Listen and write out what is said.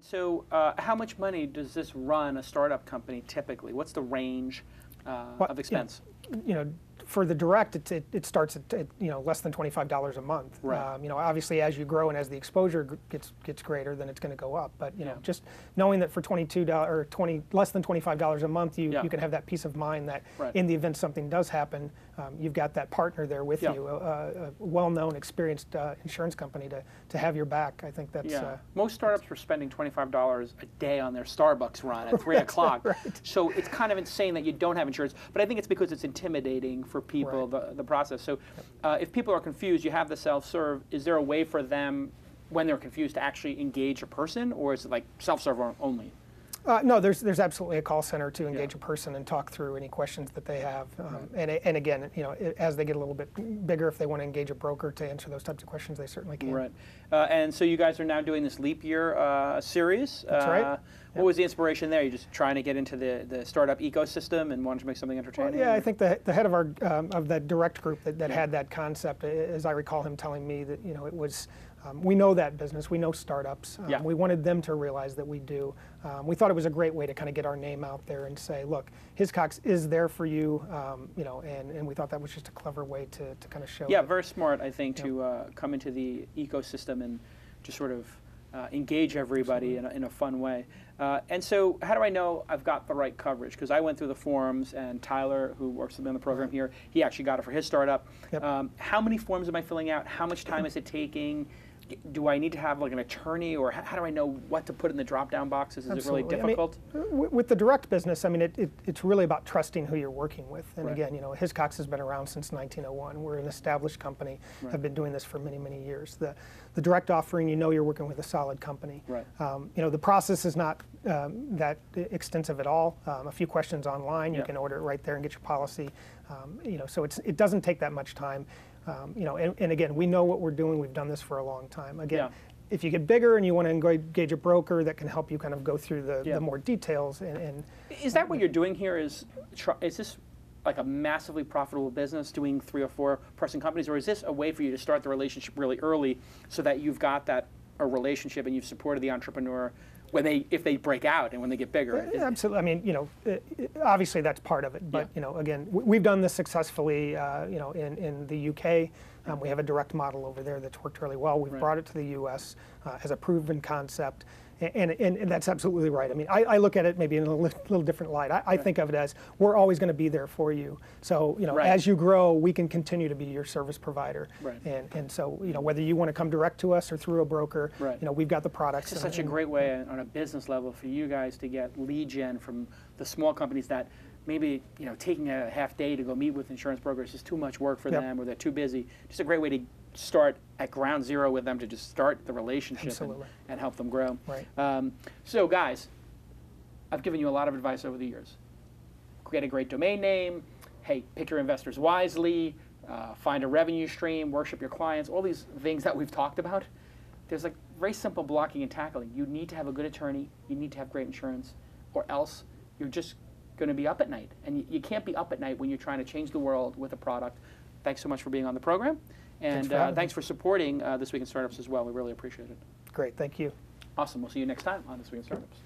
So how much money does this run a startup company typically? What's the range of expense? For the direct, it starts at less than $25 a month. Right. Obviously, as you grow and as the exposure gets greater, then it's going to go up. But just knowing that for $22 or less than $25 a month, you can have that peace of mind that in the event something does happen, you've got that partner there with you, a well-known, experienced insurance company to have your back. I think that's most startups were spending $25 a day on their Starbucks run at 3 o'clock. Right. So it's kind of insane that you don't have insurance. But I think it's because it's intimidating for people, the process. So if people are confused, you have the self-serve. Is there a way for them, when they're confused, to actually engage a person, or is it like self-serve only? No, there's absolutely a call center to engage a person and talk through any questions that they have. And again, as they get a little bit bigger, if they want to engage a broker to answer those types of questions, they certainly can. Right. And so you guys are now doing this leap year series. That's right. What was the inspiration there? You just trying to get into the startup ecosystem and wanted to make something entertaining? Well, yeah, I think the head of our of that direct group that had that concept, as I recall him telling me that it was. We know that business. We know startups. We wanted them to realize that we do. We thought it was a great way to kind of get our name out there and say, look, Hiscox is there for you. And we thought that was just a clever way to kind of show. Yeah, very smart, I think, to come into the ecosystem and just sort of engage everybody in a fun way. And so how do I know I've got the right coverage? Because I went through the forums, and Tyler, who works with me on the program here, he actually got it for his startup. How many forms am I filling out? How much time is it taking? Do I need to have like an attorney, or how do I know what to put in the drop-down boxes? Is it really difficult? I mean, with the direct business, I mean, it's really about trusting who you're working with. And again, Hiscox has been around since 1901. We're an established company, have been doing this for many, many years. The direct offering, you're working with a solid company. The process is not that extensive at all. A few questions online, you can order it right there and get your policy. So it doesn't take that much time. And again, we know what we're doing. We've done this for a long time. Again, if you get bigger and you want to engage a broker that can help you kind of go through the more details. And is that what you're doing here? Is this like a massively profitable business doing 3 or 4 person companies, or is this a way for you to start the relationship really early so that you've got a relationship and you've supported the entrepreneur if they break out and when they get bigger? Absolutely. I mean, obviously that's part of it. But again, we've done this successfully. In the UK, we have a direct model over there that's worked really well. We've brought it to the US as a proven concept. And that's absolutely right. I mean, I look at it maybe in a little different light. I think of it as we're always going to be there for you. So, as you grow, we can continue to be your service provider. And so, whether you want to come direct to us or through a broker, we've got the products. It's such a great way on a business level for you guys to get lead gen from the small companies that maybe taking a half day to go meet with insurance brokers is too much work for them, or they're too busy. Just a great way to start at ground zero with them, to just start the relationship and help them grow. So guys, I've given you a lot of advice over the years. Get a great domain name. Hey, pick your investors wisely. Find a revenue stream. Worship your clients. All these things that we've talked about. There's like very simple blocking and tackling. You need to have a good attorney. You need to have great insurance, or else you're just going to be up at night. And you can't be up at night when you're trying to change the world with a product. Thanks so much for being on the program. And thanks for supporting This Week in Startups as well. We really appreciate it. Great. Thank you. Awesome. We'll see you next time on This Week in Startups.